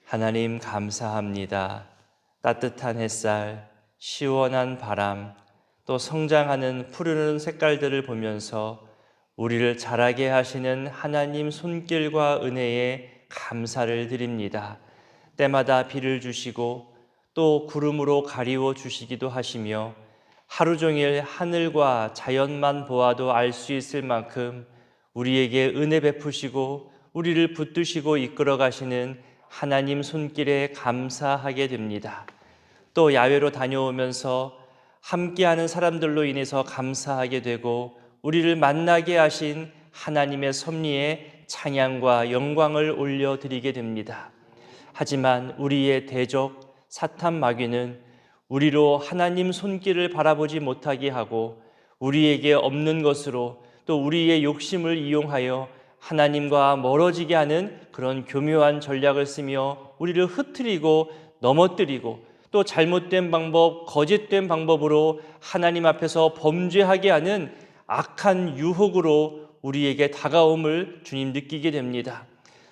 하나님 감사합니다. 따뜻한 햇살, 시원한 바람, 또 성장하는 푸르른 색깔들을 보면서 우리를 자라게 하시는 하나님 손길과 은혜에 감사를 드립니다. 때마다 비를 주시고 또 구름으로 가리워 주시기도 하시며 하루 종일 하늘과 자연만 보아도 알 수 있을 만큼 우리에게 은혜 베푸시고 우리를 붙드시고 이끌어 가시는 하나님 손길에 감사하게 됩니다. 또 야외로 다녀오면서 함께하는 사람들로 인해서 감사하게 되고 우리를 만나게 하신 하나님의 섭리에 찬양과 영광을 올려드리게 됩니다. 하지만 우리의 대적 사탄 마귀는 우리로 하나님 손길을 바라보지 못하게 하고 우리에게 없는 것으로 또 우리의 욕심을 이용하여 하나님과 멀어지게 하는 그런 교묘한 전략을 쓰며 우리를 흐트리고 넘어뜨리고 또 잘못된 방법, 거짓된 방법으로 하나님 앞에서 범죄하게 하는 악한 유혹으로 우리에게 다가옴을 주님 느끼게 됩니다.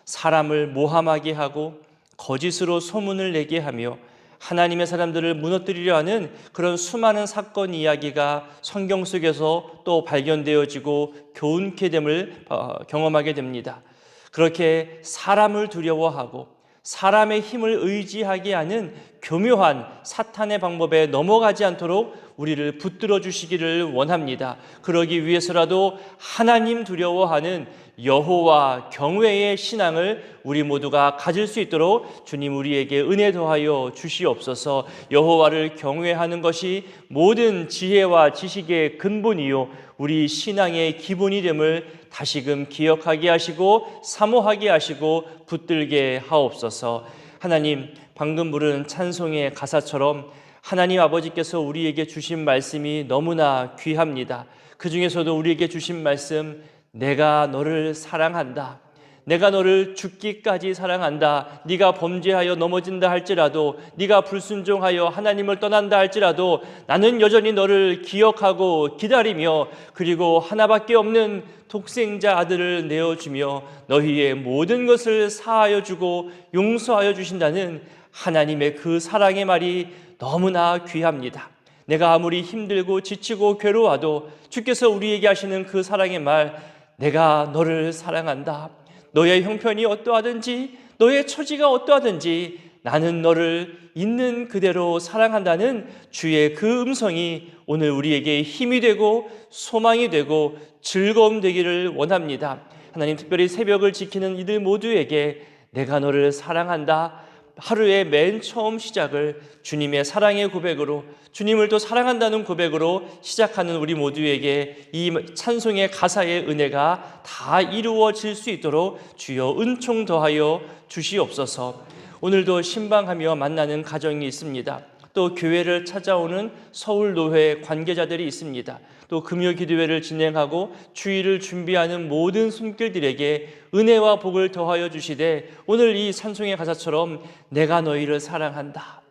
사람을 모함하게 하고 거짓으로 소문을 내게 하며 하나님의 사람들을 무너뜨리려 하는 그런 수많은 사건 이야기가 성경 속에서 또 발견되어지고 교훈케 됨을 경험하게 됩니다. 그렇게 사람을 두려워하고 사람의 힘을 의지하게 하는 교묘한 사탄의 방법에 넘어가지 않도록 우리를 붙들어 주시기를 원합니다. 그러기 위해서라도 하나님 두려워하는 여호와 경외의 신앙을 우리 모두가 가질 수 있도록 주님 우리에게 은혜 더하여 주시옵소서. 여호와를 경외하는 것이 모든 지혜와 지식의 근본이요 우리 신앙의 기본이 됨을 다시금 기억하게 하시고 사모하게 하시고 붙들게 하옵소서. 하나님, 방금 부른 찬송의 가사처럼 하나님 아버지께서 우리에게 주신 말씀이 너무나 귀합니다. 그 중에서도 우리에게 주신 말씀, 내가 너를 사랑한다. 내가 너를 죽기까지 사랑한다. 네가 범죄하여 넘어진다 할지라도, 네가 불순종하여 하나님을 떠난다 할지라도 나는 여전히 너를 기억하고 기다리며 그리고 하나밖에 없는 독생자 아들을 내어주며 너희의 모든 것을 사하여 주고 용서하여 주신다는 하나님의 그 사랑의 말이 너무나 귀합니다. 내가 아무리 힘들고 지치고 괴로워도 주께서 우리에게 하시는 그 사랑의 말, 내가 너를 사랑한다. 너의 형편이 어떠하든지 너의 처지가 어떠하든지 나는 너를 있는 그대로 사랑한다는 주의 그 음성이 오늘 우리에게 힘이 되고 소망이 되고 즐거움 되기를 원합니다. 하나님, 특별히 새벽을 지키는 이들 모두에게 내가 너를 사랑한다, 하루의 맨 처음 시작을 주님의 사랑의 고백으로, 주님을 또 사랑한다는 고백으로 시작하는 우리 모두에게 이 찬송의 가사의 은혜가 다 이루어질 수 있도록 주여 은총 더하여 주시옵소서. 오늘도 신방하며 만나는 가정이 있습니다. 또 교회를 찾아오는 서울노회 관계자들이 있습니다. 또 금요 기도회를 진행하고 주일을 준비하는 모든 손길들에게 은혜와 복을 더하여 주시되, 오늘 이 찬송의 가사처럼 내가 너희를 사랑한다,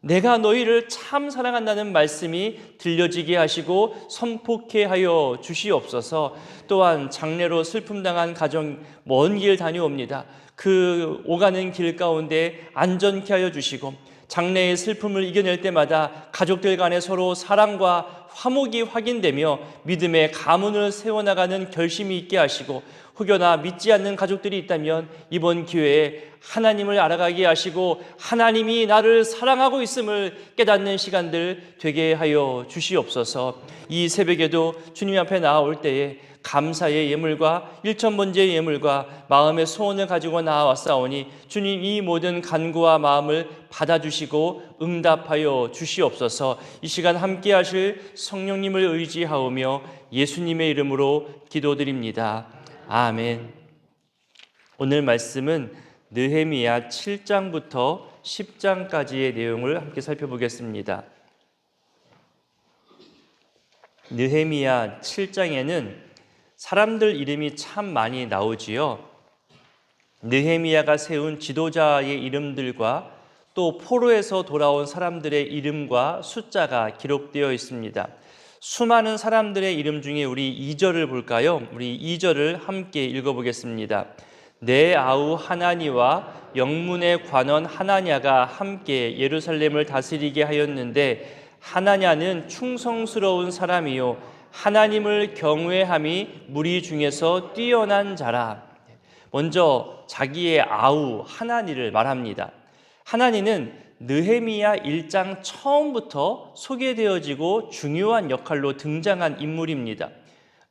내가 너희를 참 사랑한다는 말씀이 들려지게 하시고 선포케 하여 주시옵소서. 또한 장례로 슬픔당한 가정 먼 길 다녀옵니다. 그 오가는 길 가운데 안전케 하여 주시고 장래의 슬픔을 이겨낼 때마다 가족들 간에 서로 사랑과 화목이 확인되며 믿음의 가문을 세워나가는 결심이 있게 하시고, 혹여나 믿지 않는 가족들이 있다면 이번 기회에 하나님을 알아가게 하시고 하나님이 나를 사랑하고 있음을 깨닫는 시간들 되게 하여 주시옵소서. 이 새벽에도 주님 앞에 나아올 때에 감사의 예물과 일천번제의 예물과 마음의 소원을 가지고 나아왔사오니 주님 이 모든 간구와 마음을 받아주시고 응답하여 주시옵소서. 이 시간 함께 하실 성령님을 의지하오며 예수님의 이름으로 기도드립니다. 아멘. 오늘 말씀은 느헤미야 7장부터 10장까지의 내용을 함께 살펴보겠습니다. 느헤미야 7장에는 사람들 이름이 참 많이 나오지요. 느헤미야가 세운 지도자의 이름들과 또 포로에서 돌아온 사람들의 이름과 숫자가 기록되어 있습니다. 수많은 사람들의 이름 중에 우리 2절을 볼까요? 우리 2절을 함께 읽어보겠습니다. 내 아우 하나니와 영문의 관원 하나냐가 함께 예루살렘을 다스리게 하였는데 하나냐는 충성스러운 사람이요 하나님을 경외함이 무리 중에서 뛰어난 자라. 먼저 자기의 아우 하나니를 말합니다. 하나니는 느헤미야 1장 처음부터 소개되어지고 중요한 역할로 등장한 인물입니다.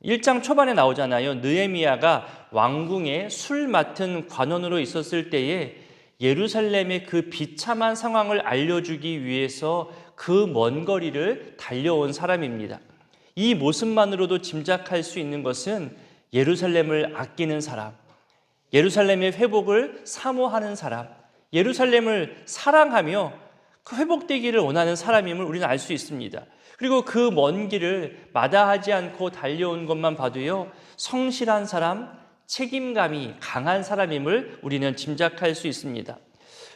1장 초반에 나오잖아요. 느헤미야가 왕궁에 술 맡은 관원으로 있었을 때에 예루살렘의 그 비참한 상황을 알려주기 위해서 그 먼 거리를 달려온 사람입니다. 이 모습만으로도 짐작할 수 있는 것은 예루살렘을 아끼는 사람, 예루살렘의 회복을 사모하는 사람, 예루살렘을 사랑하며 그 회복되기를 원하는 사람임을 우리는 알 수 있습니다. 그리고 그 먼 길을 마다하지 않고 달려온 것만 봐도요, 성실한 사람, 책임감이 강한 사람임을 우리는 짐작할 수 있습니다.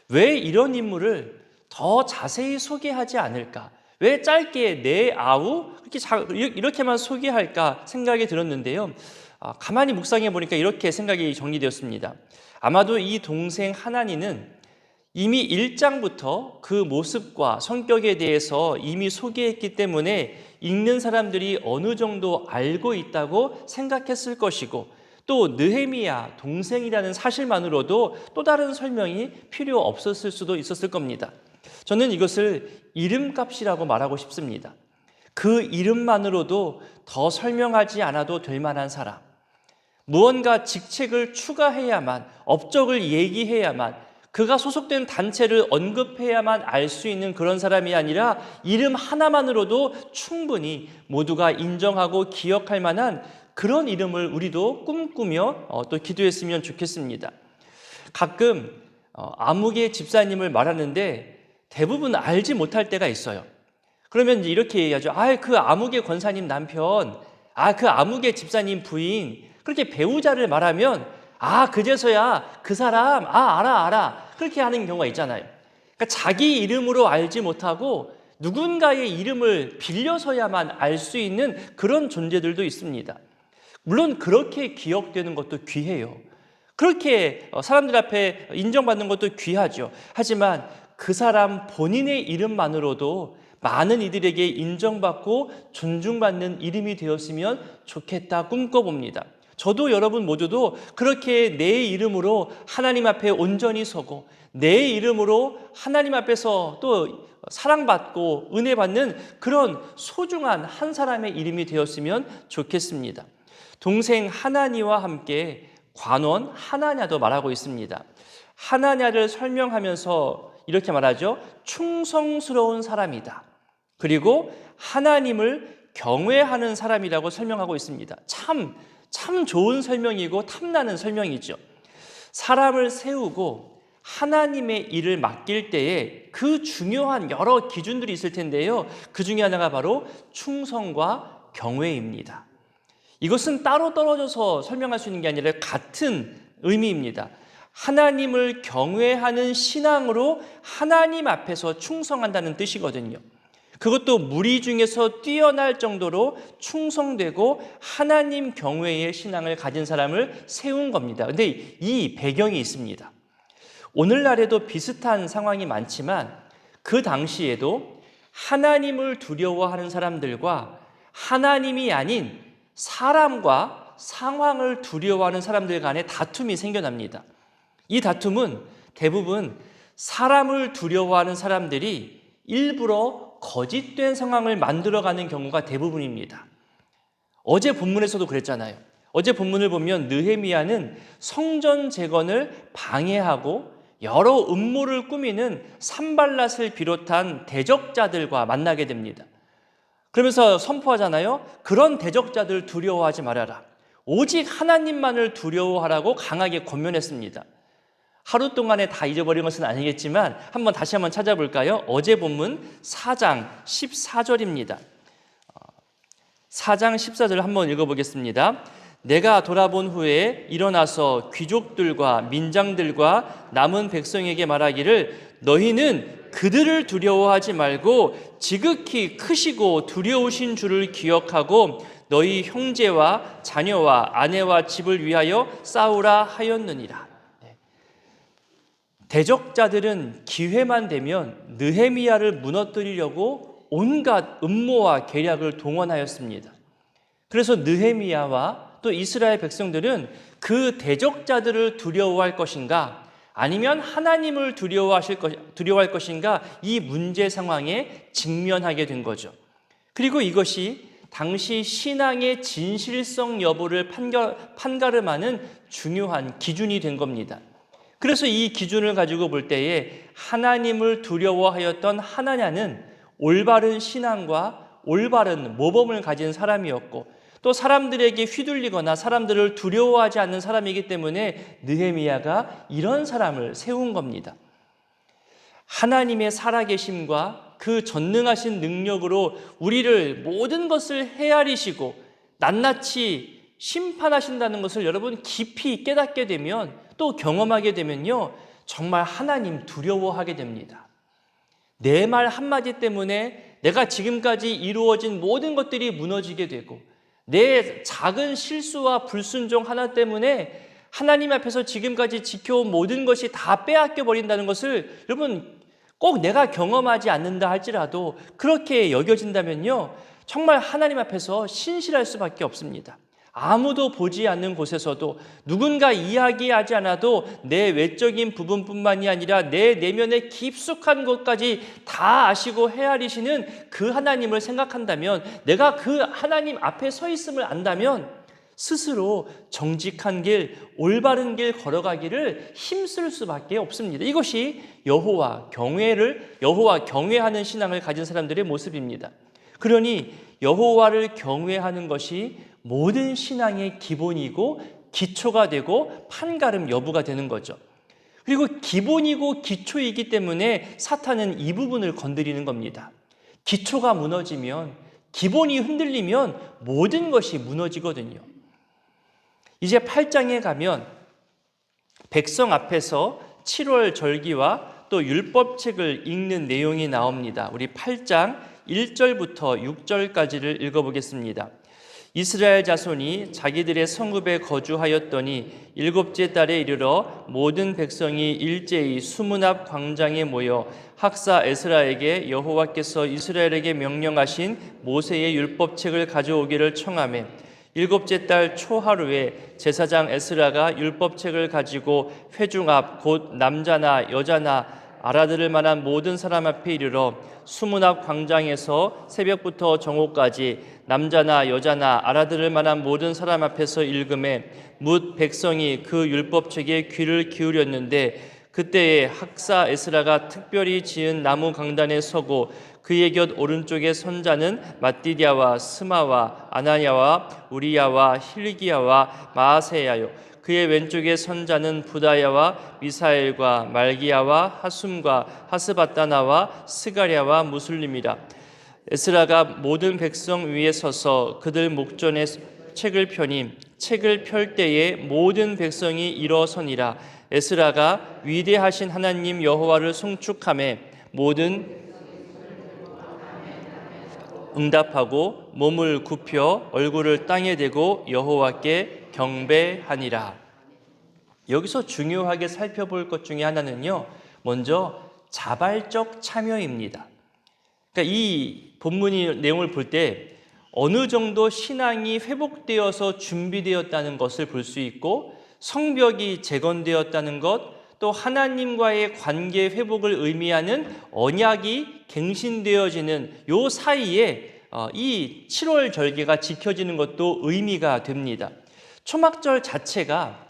왜 이런 인물을 더 자세히 소개하지 않을까? 왜 짧게 내 아우 이렇게만 소개할까 생각이 들었는데요. 가만히 묵상해 보니까 이렇게 생각이 정리되었습니다. 아마도 이 동생 하나니는 이미 1장부터 그 모습과 성격에 대해서 이미 소개했기 때문에 읽는 사람들이 어느 정도 알고 있다고 생각했을 것이고, 또 느헤미야 동생이라는 사실만으로도 또 다른 설명이 필요 없었을 수도 있었을 겁니다. 저는 이것을 이름값이라고 말하고 싶습니다. 그 이름만으로도 더 설명하지 않아도 될 만한 사람, 무언가 직책을 추가해야만, 업적을 얘기해야만, 그가 소속된 단체를 언급해야만 알 수 있는 그런 사람이 아니라 이름 하나만으로도 충분히 모두가 인정하고 기억할 만한 그런 이름을 우리도 꿈꾸며 또 기도했으면 좋겠습니다. 가끔 아무개 집사님을 말하는데 대부분 알지 못할 때가 있어요. 그러면 이제 이렇게 얘기하죠. 그 아무개 권사님 남편, 그 아무개 집사님 부인, 그렇게 배우자를 말하면 그제서야 그 사람, 알아. 그렇게 하는 경우가 있잖아요. 그러니까 자기 이름으로 알지 못하고 누군가의 이름을 빌려서야만 알 수 있는 그런 존재들도 있습니다. 물론 그렇게 기억되는 것도 귀해요. 그렇게 사람들 앞에 인정받는 것도 귀하죠. 하지만 그 사람 본인의 이름만으로도 많은 이들에게 인정받고 존중받는 이름이 되었으면 좋겠다 꿈꿔봅니다. 저도 여러분 모두도 그렇게 내 이름으로 하나님 앞에 온전히 서고 내 이름으로 하나님 앞에서 또 사랑받고 은혜 받는 그런 소중한 한 사람의 이름이 되었으면 좋겠습니다. 동생 하나니와 함께 관원 하나냐도 말하고 있습니다. 하나냐를 설명하면서 이렇게 말하죠. 충성스러운 사람이다. 그리고 하나님을 경외하는 사람이라고 설명하고 있습니다. 참 좋은 설명이고 탐나는 설명이죠. 사람을 세우고 하나님의 일을 맡길 때에 그 중요한 여러 기준들이 있을 텐데요. 그 중에 하나가 바로 충성과 경외입니다. 이것은 따로 떨어져서 설명할 수 있는 게 아니라 같은 의미입니다. 하나님을 경외하는 신앙으로 하나님 앞에서 충성한다는 뜻이거든요. 그것도 무리 중에서 뛰어날 정도로 충성되고 하나님 경외의 신앙을 가진 사람을 세운 겁니다. 근데 이 배경이 있습니다. 오늘날에도 비슷한 상황이 많지만 그 당시에도 하나님을 두려워하는 사람들과 하나님이 아닌 사람과 상황을 두려워하는 사람들 간에 다툼이 생겨납니다. 이 다툼은 대부분 사람을 두려워하는 사람들이 일부러 거짓된 상황을 만들어가는 경우가 대부분입니다. 어제 본문에서도 그랬잖아요. 어제 본문을 보면 느헤미야는 성전 재건을 방해하고 여러 음모를 꾸미는 산발랏을 비롯한 대적자들과 만나게 됩니다. 그러면서 선포하잖아요. 그런 대적자들 두려워하지 말아라. 오직 하나님만을 두려워하라고 강하게 권면했습니다. 하루 동안에 다 잊어버린 것은 아니겠지만 다시 한번 찾아볼까요? 어제 본문 4장 14절입니다. 4장 14절 한번 읽어보겠습니다. 내가 돌아본 후에 일어나서 귀족들과 민장들과 남은 백성에게 말하기를 너희는 그들을 두려워하지 말고 지극히 크시고 두려우신 주를 기억하고 너희 형제와 자녀와 아내와 집을 위하여 싸우라 하였느니라. 대적자들은 기회만 되면 느헤미야를 무너뜨리려고 온갖 음모와 계략을 동원하였습니다. 그래서 느헤미야와 또 이스라엘 백성들은 그 대적자들을 두려워할 것인가, 아니면 하나님을 두려워할 것인가, 이 문제 상황에 직면하게 된 거죠. 그리고 이것이 당시 신앙의 진실성 여부를 판가름하는 중요한 기준이 된 겁니다. 그래서 이 기준을 가지고 볼 때에 하나님을 두려워하였던 하나냐는 올바른 신앙과 올바른 모범을 가진 사람이었고, 또 사람들에게 휘둘리거나 사람들을 두려워하지 않는 사람이기 때문에 느헤미야가 이런 사람을 세운 겁니다. 하나님의 살아계심과 그 전능하신 능력으로 우리를 모든 것을 헤아리시고 낱낱이 심판하신다는 것을 여러분 깊이 깨닫게 되면, 또 경험하게 되면요, 정말 하나님 두려워하게 됩니다. 내 말 한마디 때문에 내가 지금까지 이루어진 모든 것들이 무너지게 되고, 내 작은 실수와 불순종 하나 때문에 하나님 앞에서 지금까지 지켜온 모든 것이 다 빼앗겨 버린다는 것을 여러분 꼭 내가 경험하지 않는다 할지라도 그렇게 여겨진다면요, 정말 하나님 앞에서 신실할 수밖에 없습니다. 아무도 보지 않는 곳에서도, 누군가 이야기하지 않아도 내 외적인 부분뿐만이 아니라 내 내면의 깊숙한 곳까지 다 아시고 헤아리시는 그 하나님을 생각한다면, 내가 그 하나님 앞에 서 있음을 안다면 스스로 정직한 길, 올바른 길 걸어가기를 힘쓸 수밖에 없습니다. 이것이 여호와 경외하는 신앙을 가진 사람들의 모습입니다. 그러니 여호와를 경외하는 것이 모든 신앙의 기본이고 기초가 되고 판가름 여부가 되는 거죠. 그리고 기본이고 기초이기 때문에 사탄은 이 부분을 건드리는 겁니다. 기초가 무너지면, 기본이 흔들리면 모든 것이 무너지거든요. 이제 8장에 가면 백성 앞에서 7월 절기와 또 율법책을 읽는 내용이 나옵니다. 우리 8장 1절부터 6절까지를 읽어보겠습니다. 이스라엘 자손이 자기들의 성읍에 거주하였더니 일곱째 달에 이르러 모든 백성이 일제히 수문 앞 광장에 모여 학사 에스라에게 여호와께서 이스라엘에게 명령하신 모세의 율법책을 가져오기를 청하매, 일곱째 달 초하루에 제사장 에스라가 율법책을 가지고 회중 앞 곧 남자나 여자나 알아들을 만한 모든 사람 앞에 이르러 수문 앞 광장에서 새벽부터 정오까지 남자나 여자나 알아들을 만한 모든 사람 앞에서 읽음에 뭇 백성이 그 율법책에 귀를 기울였는데, 그때에 학사 에스라가 특별히 지은 나무 강단에 서고 그의 곁 오른쪽에 선 자는 마띠디아와 스마와 아나냐와 우리야와 힐기야와 마아세야요, 그의 왼쪽에 선 자는 부다야와 미사엘과 말기야와 하숨과 하스바다나와 스가랴와 무슬림이라. 에스라가 모든 백성 위에 서서 그들 목전에 책을 펴니 책을 펼 때에 모든 백성이 일어서니라. 에스라가 위대하신 하나님 여호와를 송축하며 모든 응답하고 몸을 굽혀 얼굴을 땅에 대고 여호와께 경배하니라. 여기서 중요하게 살펴볼 것 중에 하나는요, 먼저 자발적 참여입니다. 그러니까 이 본문의 내용을 볼 때 어느 정도 신앙이 회복되어서 준비되었다는 것을 볼 수 있고, 성벽이 재건되었다는 것, 또 하나님과의 관계 회복을 의미하는 언약이 갱신되어지는 요 사이에 이 7월 절기가 지켜지는 것도 의미가 됩니다. 초막절 자체가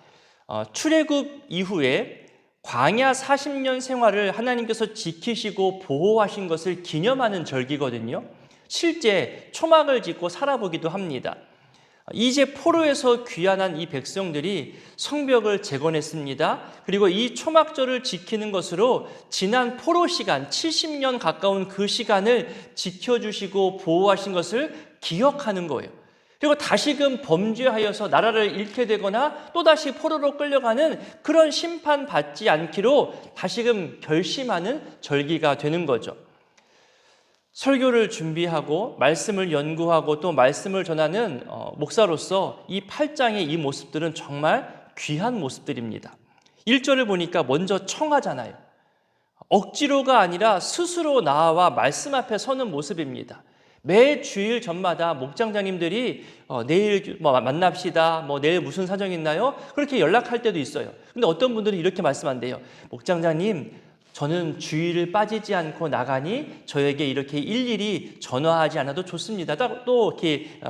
출애굽 이후에 광야 40년 생활을 하나님께서 지키시고 보호하신 것을 기념하는 절기거든요. 실제 초막을 짓고 살아보기도 합니다. 이제 포로에서 귀환한 이 백성들이 성벽을 재건했습니다. 그리고 이 초막절을 지키는 것으로 지난 포로 시간 70년 가까운 그 시간을 지켜주시고 보호하신 것을 기억하는 거예요. 그리고 다시금 범죄하여서 나라를 잃게 되거나 또다시 포로로 끌려가는 그런 심판받지 않기로 다시금 결심하는 절기가 되는 거죠. 설교를 준비하고 말씀을 연구하고 또 말씀을 전하는 목사로서 이 8장의 이 모습들은 정말 귀한 모습들입니다. 1절을 보니까 먼저 청하잖아요. 억지로가 아니라 스스로 나와 말씀 앞에 서는 모습입니다. 매 주일 전마다 목장장님들이 내일 만납시다, 내일 무슨 사정 있나요? 그렇게 연락할 때도 있어요. 근데 어떤 분들은 이렇게 말씀한대요. 목장장님, 저는 주일을 빠지지 않고 나가니 저에게 이렇게 일일이 전화하지 않아도 좋습니다. 또 이렇게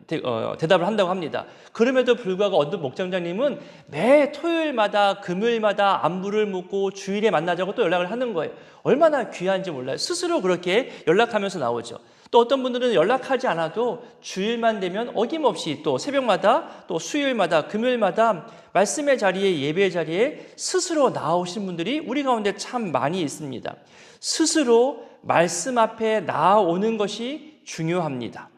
대답을 한다고 합니다. 그럼에도 불구하고 어떤 목장장님은 매 토요일마다 금요일마다 안부를 묻고 주일에 만나자고 또 연락을 하는 거예요. 얼마나 귀한지 몰라요. 스스로 그렇게 연락하면서 나오죠. 또 어떤 분들은 연락하지 않아도 주일만 되면 어김없이 또 새벽마다 또 수요일마다 금요일마다 말씀의 자리에 예배의 자리에 스스로 나오신 분들이 우리 가운데 참 많이 있습니다. 스스로 말씀 앞에 나오는 것이 중요합니다.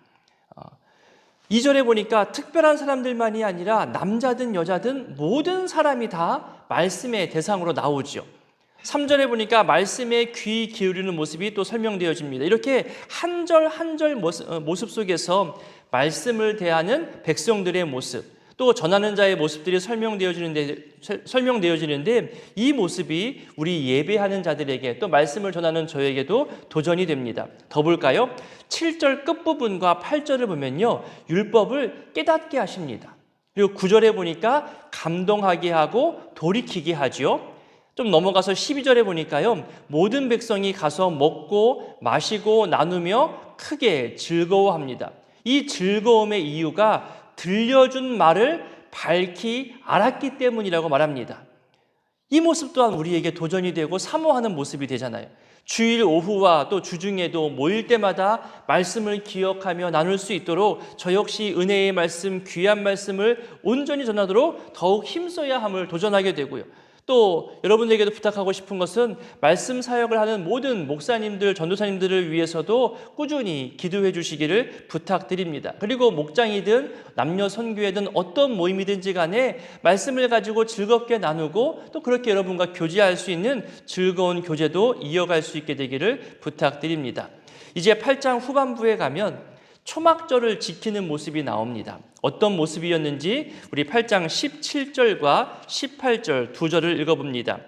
2절에 보니까 특별한 사람들만이 아니라 남자든 여자든 모든 사람이 다 말씀의 대상으로 나오죠. 3절에 보니까 말씀에 귀 기울이는 모습이 또 설명되어집니다. 이렇게 한 절 한 절 모습 속에서 말씀을 대하는 백성들의 모습, 또 전하는 자의 모습들이 설명되어지는데 이 모습이 우리 예배하는 자들에게 또 말씀을 전하는 저에게도 도전이 됩니다. 더 볼까요? 7절 끝부분과 8절을 보면요, 율법을 깨닫게 하십니다. 그리고 9절에 보니까 감동하게 하고 돌이키게 하죠. 좀 넘어가서 12절에 보니까요, 모든 백성이 가서 먹고 마시고 나누며 크게 즐거워합니다. 이 즐거움의 이유가 들려준 말을 밝히 알았기 때문이라고 말합니다. 이 모습 또한 우리에게 도전이 되고 사모하는 모습이 되잖아요. 주일 오후와 또 주중에도 모일 때마다 말씀을 기억하며 나눌 수 있도록 저 역시 은혜의 말씀, 귀한 말씀을 온전히 전하도록 더욱 힘써야 함을 도전하게 되고요. 또 여러분들에게도 부탁하고 싶은 것은 말씀 사역을 하는 모든 목사님들, 전도사님들을 위해서도 꾸준히 기도해 주시기를 부탁드립니다. 그리고 목장이든 남녀 선교회든 어떤 모임이든지 간에 말씀을 가지고 즐겁게 나누고 또 그렇게 여러분과 교제할 수 있는 즐거운 교제도 이어갈 수 있게 되기를 부탁드립니다. 이제 8장 후반부에 가면 초막절을 지키는 모습이 나옵니다. 어떤 모습이었는지 우리 8장 17절과 18절 두 절을 읽어봅니다.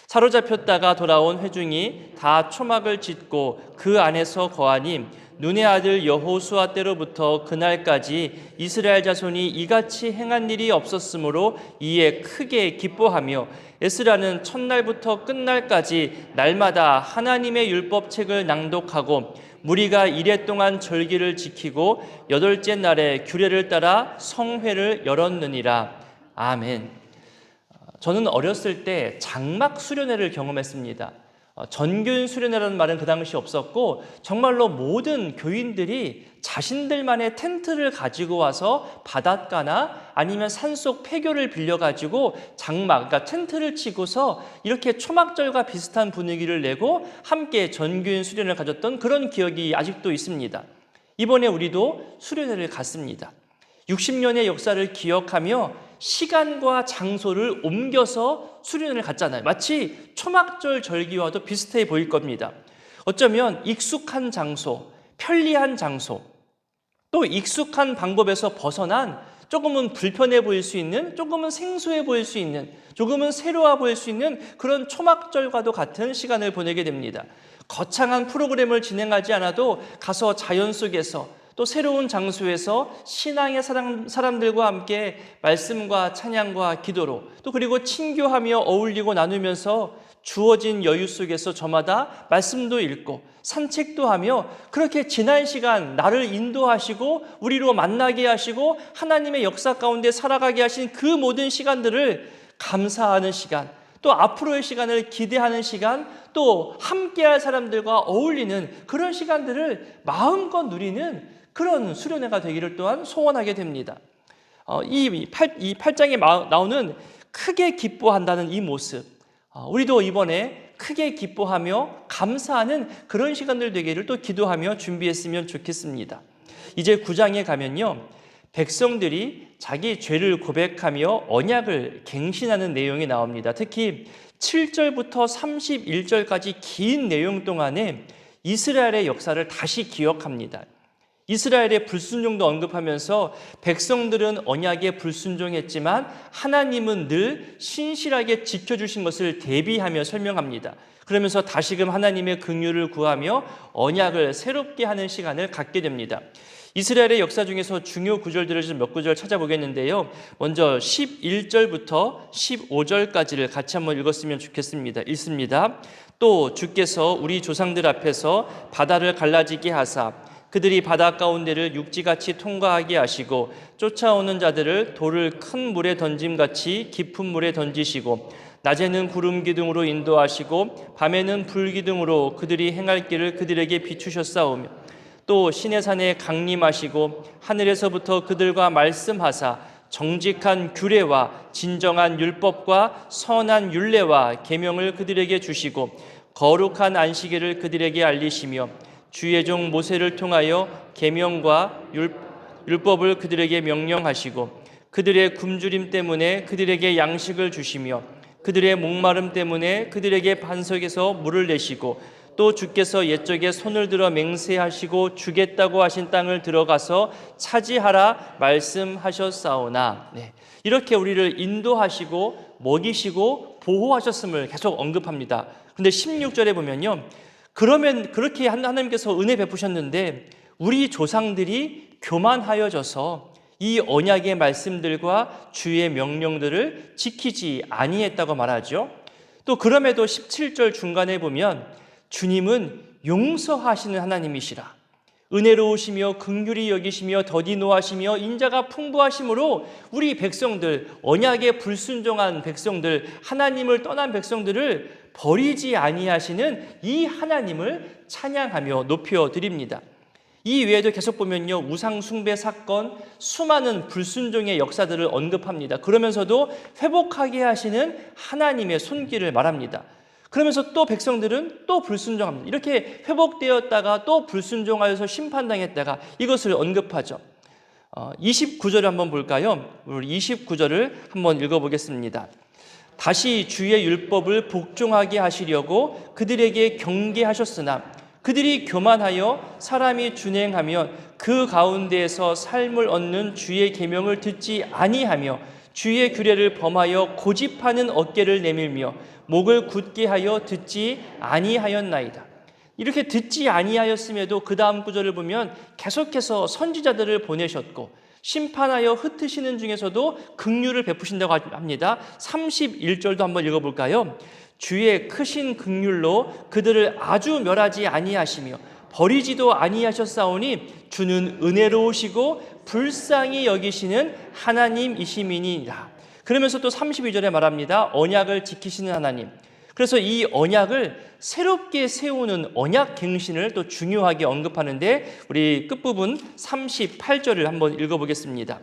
사로잡혔다가 돌아온 회중이 다 초막을 짓고 그 안에서 거하니 눈의 아들 여호수아 때로부터 그날까지 이스라엘 자손이 이같이 행한 일이 없었으므로 이에 크게 기뻐하며 에스라는 첫날부터 끝날까지 날마다 하나님의 율법책을 낭독하고 무리가 이레 동안 절기를 지키고 여덟째 날에 규례를 따라 성회를 열었느니라. 아멘. 저는 어렸을 때 장막 수련회를 경험했습니다. 전교인 수련회라는 말은 그 당시 없었고 정말로 모든 교인들이 자신들만의 텐트를 가지고 와서 바닷가나 아니면 산속 폐교를 빌려가지고 장막, 그러니까 텐트를 치고서 이렇게 초막절과 비슷한 분위기를 내고 함께 전교인 수련을 가졌던 그런 기억이 아직도 있습니다. 이번에 우리도 수련회를 갔습니다. 60년의 역사를 기억하며 시간과 장소를 옮겨서 수련회를 갔잖아요. 마치 초막절 절기와도 비슷해 보일 겁니다. 어쩌면 익숙한 장소, 편리한 장소, 또 익숙한 방법에서 벗어난 조금은 불편해 보일 수 있는, 조금은 생소해 보일 수 있는, 조금은 새로워 보일 수 있는 그런 초막절과도 같은 시간을 보내게 됩니다. 거창한 프로그램을 진행하지 않아도 가서 자연 속에서 또 새로운 장소에서 신앙의 사람들과 함께 말씀과 찬양과 기도로 또 그리고 친교하며 어울리고 나누면서 주어진 여유 속에서 저마다 말씀도 읽고 산책도 하며 그렇게 지난 시간 나를 인도하시고 우리로 만나게 하시고 하나님의 역사 가운데 살아가게 하신 그 모든 시간들을 감사하는 시간, 또 앞으로의 시간을 기대하는 시간, 또 함께할 사람들과 어울리는 그런 시간들을 마음껏 누리는 그런 수련회가 되기를 또한 소원하게 됩니다. 이 8장에 나오는 크게 기뻐한다는 이 모습, 우리도 이번에 크게 기뻐하며 감사하는 그런 시간들 되기를 또 기도하며 준비했으면 좋겠습니다. 이제 9장에 가면요, 백성들이 자기 죄를 고백하며 언약을 갱신하는 내용이 나옵니다. 특히 7절부터 31절까지 긴 내용 동안에 이스라엘의 역사를 다시 기억합니다. 이스라엘의 불순종도 언급하면서 백성들은 언약에 불순종했지만 하나님은 늘 신실하게 지켜주신 것을 대비하며 설명합니다. 그러면서 다시금 하나님의 긍휼을 구하며 언약을 새롭게 하는 시간을 갖게 됩니다. 이스라엘의 역사 중에서 중요 구절들을 좀 몇 구절 찾아보겠는데요. 먼저 11절부터 15절까지를 같이 한번 읽었으면 좋겠습니다. 읽습니다. 또 주께서 우리 조상들 앞에서 바다를 갈라지게 하사 그들이 바다 가운데를 육지같이 통과하게 하시고 쫓아오는 자들을 돌을 큰 물에 던짐같이 깊은 물에 던지시고 낮에는 구름 기둥으로 인도하시고 밤에는 불 기둥으로 그들이 행할 길을 그들에게 비추셨사오며 또 시내산에 강림하시고 하늘에서부터 그들과 말씀하사 정직한 규례와 진정한 율법과 선한 율례와 계명을 그들에게 주시고 거룩한 안식일을 그들에게 알리시며 주의 종 모세를 통하여 계명과 율법을 그들에게 명령하시고 그들의 굶주림 때문에 그들에게 양식을 주시며 그들의 목마름 때문에 그들에게 반석에서 물을 내시고 또 주께서 옛적에 손을 들어 맹세하시고 주겠다고 하신 땅을 들어가서 차지하라 말씀하셨사오나 이렇게 우리를 인도하시고 먹이시고 보호하셨음을 계속 언급합니다. 그런데 16절에 보면요, 그러면 그렇게 하나님께서 은혜 베푸셨는데 우리 조상들이 교만하여져서 이 언약의 말씀들과 주의 명령들을 지키지 아니했다고 말하죠. 또 그럼에도 17절 중간에 보면 주님은 용서하시는 하나님이시라. 은혜로우시며 긍휼히 여기시며 더디 노하시며 인자가 풍부하심으로 우리 백성들, 언약에 불순종한 백성들, 하나님을 떠난 백성들을 버리지 아니하시는 이 하나님을 찬양하며 높여드립니다. 이 외에도 계속 보면요, 우상 숭배 사건, 수많은 불순종의 역사들을 언급합니다. 그러면서도 회복하게 하시는 하나님의 손길을 말합니다. 그러면서 또 백성들은 또 불순종합니다. 이렇게 회복되었다가 또 불순종하여서 심판당했다가 이것을 언급하죠. 29절을 한번 볼까요? 우리 29절을 한번 읽어보겠습니다. 다시 주의 율법을 복종하게 하시려고 그들에게 경계하셨으나 그들이 교만하여 사람이 준행하면 그 가운데에서 삶을 얻는 주의 계명을 듣지 아니하며 주의 규례를 범하여 고집하는 어깨를 내밀며 목을 굳게 하여 듣지 아니하였나이다. 이렇게 듣지 아니하였음에도 그 다음 구절을 보면 계속해서 선지자들을 보내셨고 심판하여 흩으시는 중에서도 긍휼을 베푸신다고 합니다. 31절도 한번 읽어볼까요? 주의 크신 긍휼로 그들을 아주 멸하지 아니하시며 버리지도 아니하셨사오니 주는 은혜로우시고 불쌍히 여기시는 하나님이시미니라. 그러면서 또 32절에 말합니다. 언약을 지키시는 하나님. 그래서 이 언약을 새롭게 세우는 언약 갱신을 또 중요하게 언급하는데 우리 끝부분 38절을 한번 읽어보겠습니다.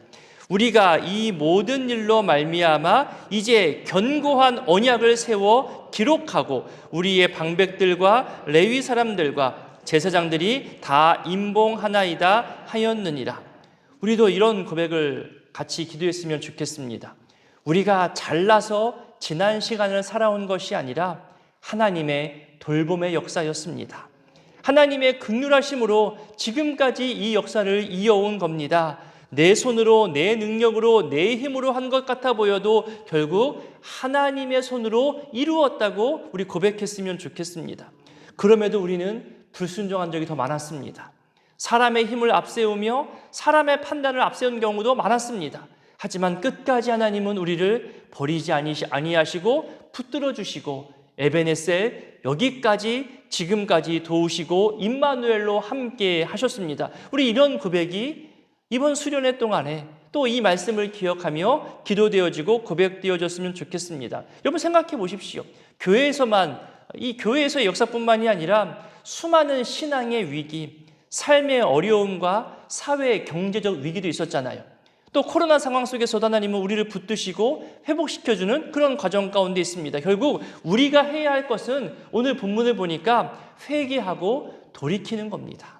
우리가 이 모든 일로 말미암아 이제 견고한 언약을 세워 기록하고 우리의 방백들과 레위 사람들과 제사장들이 다 임봉하나이다 하였느니라. 우리도 이런 고백을 같이 기도했으면 좋겠습니다. 우리가 잘나서 지난 시간을 살아온 것이 아니라 하나님의 돌봄의 역사였습니다. 하나님의 긍휼하심으로 지금까지 이 역사를 이어온 겁니다. 내 손으로, 내 능력으로, 내 힘으로 한 것 같아 보여도 결국 하나님의 손으로 이루었다고 우리 고백했으면 좋겠습니다. 그럼에도 우리는 불순종한 적이 더 많았습니다. 사람의 힘을 앞세우며 사람의 판단을 앞세운 경우도 많았습니다. 하지만 끝까지 하나님은 우리를 버리지 아니하시고 붙들어 주시고 에베네셀 여기까지 지금까지 도우시고 임마누엘로 함께 하셨습니다. 우리 이런 고백이 이번 수련회 동안에 또 이 말씀을 기억하며 기도되어지고 고백되어졌으면 좋겠습니다. 여러분 생각해 보십시오. 이 교회에서의 역사뿐만이 아니라 수많은 신앙의 위기, 삶의 어려움과 사회의 경제적 위기도 있었잖아요. 또 코로나 상황 속에서도 하나님은 우리를 붙드시고 회복시켜주는 그런 과정 가운데 있습니다. 결국 우리가 해야 할 것은 오늘 본문을 보니까 회개하고 돌이키는 겁니다.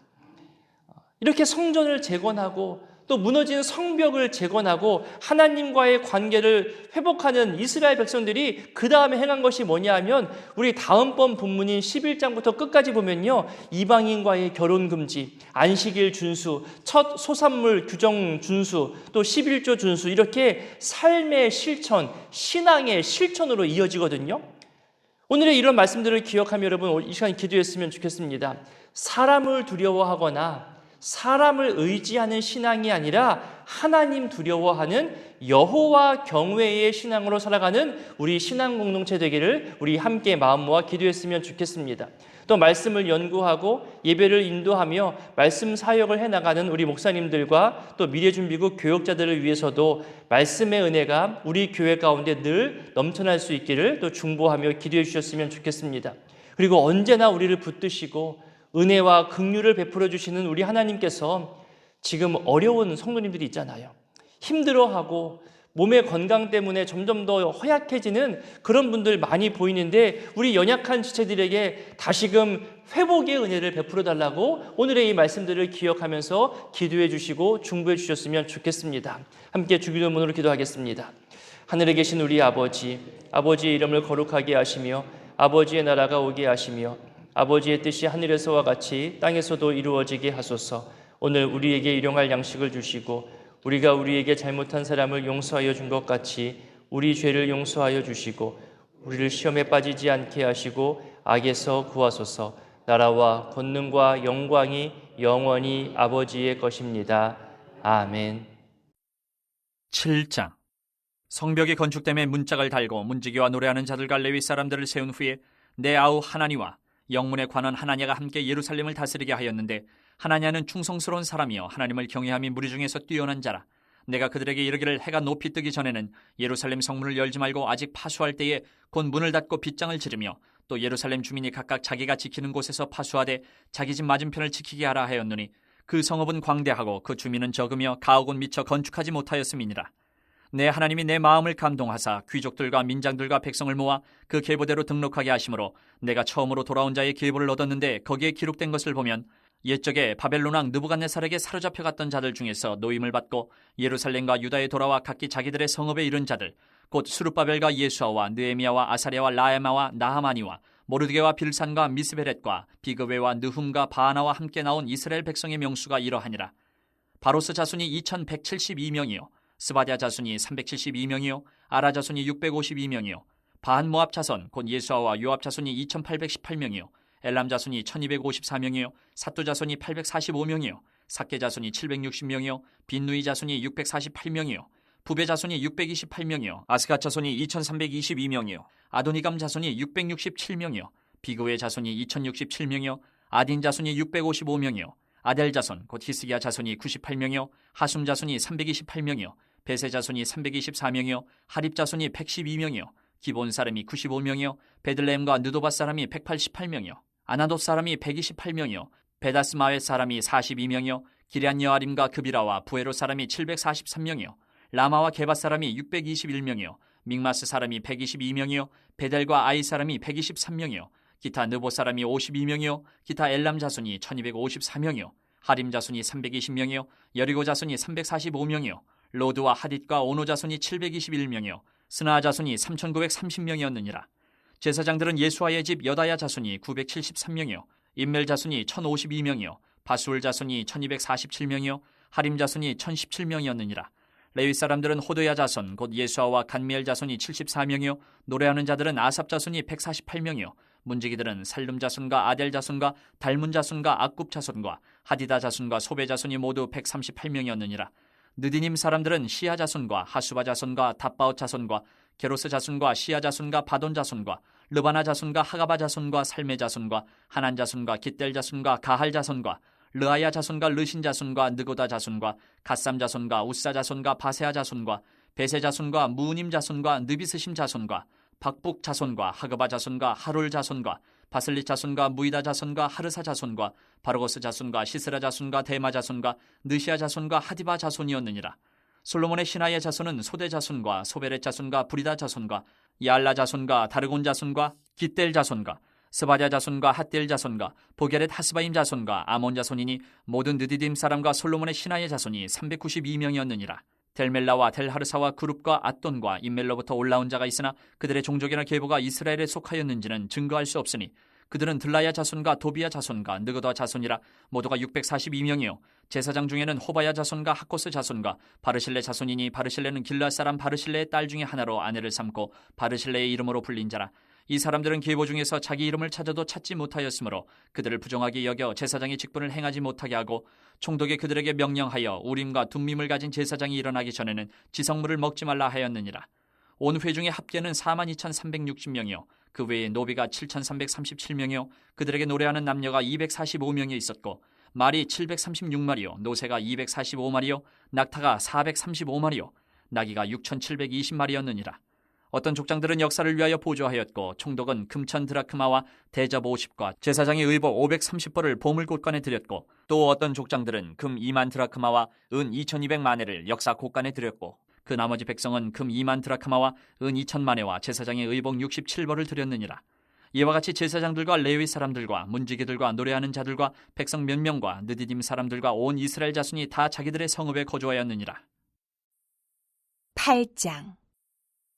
이렇게 성전을 재건하고 또 무너진 성벽을 재건하고 하나님과의 관계를 회복하는 이스라엘 백성들이 그 다음에 행한 것이 뭐냐 하면 우리 다음번 본문인 11장부터 끝까지 보면요, 이방인과의 결혼 금지, 안식일 준수, 첫 소산물 규정 준수, 또 11조 준수, 이렇게 삶의 실천, 신앙의 실천으로 이어지거든요. 오늘의 이런 말씀들을 기억하며 여러분 이 시간 기도했으면 좋겠습니다. 사람을 두려워하거나 사람을 의지하는 신앙이 아니라 하나님 두려워하는 여호와 경외의 신앙으로 살아가는 우리 신앙 공동체 되기를 우리 함께 마음 모아 기도했으면 좋겠습니다. 또 말씀을 연구하고 예배를 인도하며 말씀 사역을 해나가는 우리 목사님들과 또 미래준비국 교역자들을 위해서도 말씀의 은혜가 우리 교회 가운데 늘 넘쳐날 수 있기를 또 중보하며 기도해 주셨으면 좋겠습니다. 그리고 언제나 우리를 붙드시고 은혜와 긍휼을 베풀어 주시는 우리 하나님께서 지금 어려운 성도님들이 있잖아요. 힘들어하고 몸의 건강 때문에 점점 더 허약해지는 그런 분들 많이 보이는데 우리 연약한 지체들에게 다시금 회복의 은혜를 베풀어 달라고 오늘의 이 말씀들을 기억하면서 기도해 주시고 중보해 주셨으면 좋겠습니다. 함께 주기도문으로 기도하겠습니다. 하늘에 계신 우리 아버지, 아버지의 이름을 거룩하게 하시며 아버지의 나라가 오게 하시며 아버지의 뜻이 하늘에서와 같이 땅에서도 이루어지게 하소서. 오늘 우리에게 일용할 양식을 주시고 우리가 우리에게 잘못한 사람을 용서하여 준 것 같이 우리 죄를 용서하여 주시고 우리를 시험에 빠지지 않게 하시고 악에서 구하소서. 나라와 권능과 영광이 영원히 아버지의 것입니다. 아멘. 7장. 성벽이 건축됨에 문짝을 달고 문지기와 노래하는 자들과 레위 사람들을 세운 후에 내 아우 하나니와 영문에 관한 하나냐가 함께 예루살렘을 다스리게 하였는데 하나냐는 충성스러운 사람이요 하나님을 경외함이 무리 중에서 뛰어난 자라. 내가 그들에게 이르기를 해가 높이 뜨기 전에는 예루살렘 성문을 열지 말고 아직 파수할 때에 곧 문을 닫고 빗장을 지르며 또 예루살렘 주민이 각각 자기가 지키는 곳에서 파수하되 자기 집 맞은편을 지키게 하라 하였노니 그 성읍은 광대하고 그 주민은 적으며 가옥은 미처 건축하지 못하였음이니라. 내 하나님이 내 마음을 감동하사 귀족들과 민장들과 백성을 모아 그 계보대로 등록하게 하심으로 내가 처음으로 돌아온 자의 계보를 얻었는데 거기에 기록된 것을 보면 옛적에 바벨론 왕 느부갓네살에게 사로잡혀 갔던 자들 중에서 노임을 받고 예루살렘과 유다에 돌아와 각기 자기들의 성읍에 이른 자들 곧 수룹바벨과 예수아와 느헤미야와 아사랴와 라에마와 나하마니와 모르드게와 빌산과 미스베렛과 비그웨와 느훔과 바하나와 함께 나온 이스라엘 백성의 명수가 이러하니라. 바로스 자손이 2172명이요 스바랴 자손이 372명이요 아라 자손이 652명이요 바한 모압 자손 곧 예수아와 요압 자손이 2818명이요 엘람 자손이 1254명이요 사뚜 자손이 845명이요 삭게 자손이 760명이요 빈누이 자손이 648명이요 부베 자손이 628명이요 아스갓 자손이 2322명이요 아도니감 자손이 667명이요 비그웨 자손이 2067명이요 아딘 자손이 655명이요 아델 자손 곧 히스기야 자손이 98명이요 하숨 자손이 328명이요 베세 자손이 324명이요 하립 자손이 112명이요 기본 사람이 95명이요 베들레헴과 느도바 사람이 188명이요 아나돗 사람이 128명이요 베다스마웻 사람이 42명이요 기럇 여아림과 그비라와 부에로 사람이 743명이요 라마와 게바 사람이 621명이요 믹마스 사람이 122명이요 베델과 아이 사람이 123명이요 기타 느보 사람이 52명이요 기타 엘람 자손이 1254명이요 하림 자손이 320명이요 여리고 자손이 345명이요 로드와 하딧과 오노 자손이 721명이요 스나 자손이 3930명이었느니라. 제사장들은 예수아의 집 여다야 자손이 973명이요 임멜 자손이 1052명이요 바수울 자손이 1247명이요 하림 자손이 1017명이었느니라. 레위 사람들은 호도야 자손 곧 예수아와 간미엘 자손이 74명이요 노래하는 자들은 아삽 자손이 148명이요 문지기들은 살룸 자손과 아델 자손과 달문 자손과 악굽 자손과 하디다 자손과 소베 자손이 모두 138명이었느니라. 느디님 사람들은 시아 자손과 하수바 자손과 답바옷 자손과 게로스 자손과 시아 자손과 바돈 자손과 르바나 자손과 하가바 자손과 살메 자손과 하난 자손과 깃델 자손과 가할 자손과 르아야 자손과 르신 자손과 느고다 자손과 갓삼 자손과 우사 자손과 바세아 자손과 베세 자손과 무님 자손과 느비스심 자손과 박북 자손과 하그바 자손과 하룰 자손과 바슬리 자손과 무이다 자손과 하르사 자손과 바르고스 자손과 시스라 자손과 데마 자손과 느시아 자손과 하디바 자손이었느니라. 솔로몬의 신하의 자손은 소대 자손과 소베렛 자손과 브리다 자손과 야알라 자손과 다르곤 자손과 깃델 자손과 스바냐 자손과 핫딜 자손과 보게렛 하스바임 자손과 아몬 자손이니 모든 느디딤 사람과 솔로몬의 신하의 자손이 392명이었느니라. 델멜라와 델하르사와 그룹과 앗돈과 임멜로부터 올라온 자가 있으나 그들의 종족이나 계보가 이스라엘에 속하였는지는 증거할 수 없으니 그들은 들라야 자손과 도비야 자손과 느그다 자손이라. 모두가 642명이요 제사장 중에는 호바야 자손과 하코스 자손과 바르실레 자손이니 바르실레는 길르앗 사람 바르실레의 딸 중에 하나로 아내를 삼고 바르실레의 이름으로 불린 자라. 이 사람들은 계보 중에서 자기 이름을 찾아도 찾지 못하였으므로 그들을 부정하게 여겨 제사장의 직분을 행하지 못하게 하고 총독이 그들에게 명령하여 우림과 둠밈을 가진 제사장이 일어나기 전에는 지성물을 먹지 말라 하였느니라. 온 회중의 합계는 42,360명이요 그 외에 노비가 7,337명이요 그들에게 노래하는 남녀가 245명이 있었고 말이 736마리요 노새가 245마리요 낙타가 435마리요 나귀가 6,720마리였느니라. 어떤 족장들은 역사를 위하여 보조하였고 총독은 금천 드라크마와 대접 50과 제사장의 의복 530벌을 보물곳간에 드렸고 또 어떤 족장들은 금 2만 드라크마와 은 2,200만회를 역사 곳간에 드렸고 그 나머지 백성은 금 2만 드라크마와 은 2,000만회와 제사장의 의복 67벌을 드렸느니라. 이와 같이 제사장들과 레위 사람들과 문지기들과 노래하는 자들과 백성 몇 명과 느디딤 사람들과 온 이스라엘 자손이 다 자기들의 성읍에 거주하였느니라. 8장.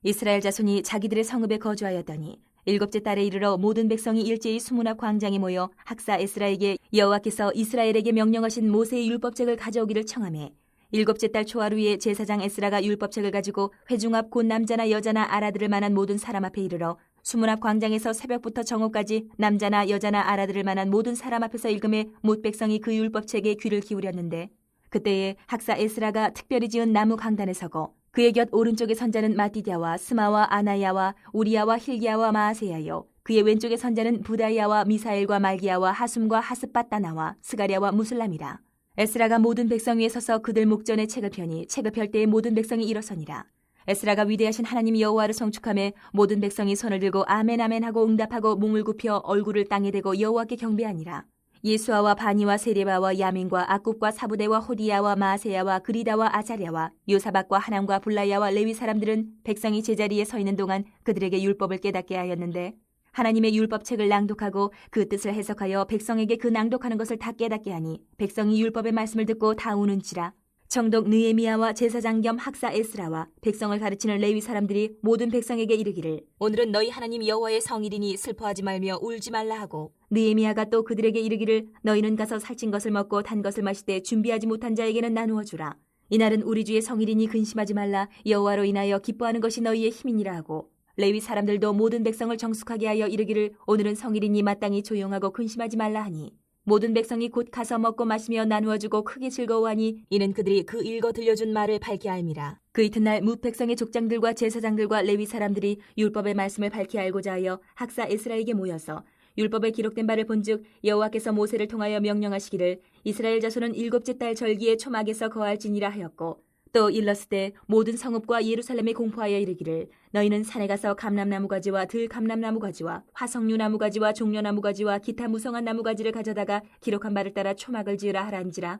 이스라엘 자손이 자기들의 성읍에 거주하였더니 일곱째 달에 이르러 모든 백성이 일제히 수문 앞 광장에 모여 학사 에스라에게 여호와께서 이스라엘에게 명령하신 모세의 율법책을 가져오기를 청하매 일곱째 달 초하루에 제사장 에스라가 율법책을 가지고 회중 앞 곧 남자나 여자나 알아들을 만한 모든 사람 앞에 이르러 수문 앞 광장에서 새벽부터 정오까지 남자나 여자나 알아들을 만한 모든 사람 앞에서 읽음에 못 백성이 그 율법책에 귀를 기울였는데 그때에 학사 에스라가 특별히 지은 나무 강단에 서고 그의 곁 오른쪽의 선자는 마띠디아와 스마와 아나야와 우리야와 힐기야와 마아세야요 그의 왼쪽의 선자는 부다야와 미사엘과 말기야와 하숨과 하스바따나와 스가랴와 무슬람이라. 에스라가 모든 백성 위에 서서 그들 목전에 책을 펴니 책을 펼 때에 모든 백성이 일어서니라. 에스라가 위대하신 하나님 여호와를 송축하며 모든 백성이 손을 들고 아멘 아멘 하고 응답하고 몸을 굽혀 얼굴을 땅에 대고 여호와께 경배하니라. 예수아와 바니와 세레바와 야민과 아굽과 사부대와 호디야와 마아세야와 그리다와 아자랴와 요사박과 하남과 블라야와 레위 사람들은 백성이 제자리에 서 있는 동안 그들에게 율법을 깨닫게 하였는데 하나님의 율법책을 낭독하고 그 뜻을 해석하여 백성에게 그 낭독하는 것을 다 깨닫게 하니 백성이 율법의 말씀을 듣고 다 우는지라. 청독 느헤미야와 제사장 겸 학사 에스라와 백성을 가르치는 레위 사람들이 모든 백성에게 이르기를 오늘은 너희 하나님 여호와의 성일이니 슬퍼하지 말며 울지 말라 하고 느헤미야가 또 그들에게 이르기를 너희는 가서 살찐 것을 먹고 단 것을 마실 때 준비하지 못한 자에게는 나누어 주라. 이날은 우리 주의 성일이니 근심하지 말라. 여호와로 인하여 기뻐하는 것이 너희의 힘이니라 하고 레위 사람들도 모든 백성을 정숙하게 하여 이르기를 오늘은 성일이니 마땅히 조용하고 근심하지 말라 하니 모든 백성이 곧 가서 먹고 마시며 나누어주고 크게 즐거워하니 이는 그들이 그 읽어 들려준 말을 밝히 알미라. 그 이튿날 뭇 백성의 족장들과 제사장들과 레위 사람들이 율법의 말씀을 밝히 알고자 하여 학사 에스라에게 모여서 율법에 기록된 바를 본즉 여호와께서 모세를 통하여 명령하시기를 이스라엘 자손은 일곱째 달 절기에 초막에서 거할지니라 하였고 또 일렀을 모든 성읍과 예루살렘에 공포하여 이르기를 너희는 산에 가서 감람나무 가지와 들감람나무 가지와 화석류 나무 가지와 종려나무 가지와 기타 무성한 나무 가지를 가져다가 기록한 바를 따라 초막을 지으라 하란지라.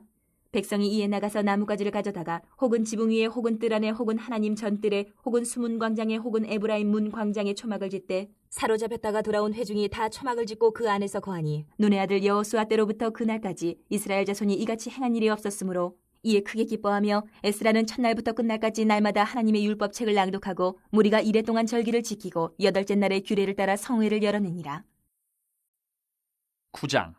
백성이 이에 나가서 나무 가지를 가져다가 혹은 지붕 위에 혹은 뜰 안에 혹은 하나님 전뜰에 혹은 수문 광장에 혹은 에브라임 문 광장에 초막을 짓되 사로잡혔다가 돌아온 회중이 다 초막을 짓고 그 안에서 거하니 눈의 아들 여호수아 때로부터 그날까지 이스라엘 자손이 이같이 행한 일이 없었으므로 이에 크게 기뻐하며 에스라는 첫날부터 끝날까지 날마다 하나님의 율법책을 낭독하고 무리가 이레 동안 절기를 지키고 여덟째 날에 규례를 따라 성회를 열어내니라. 9장.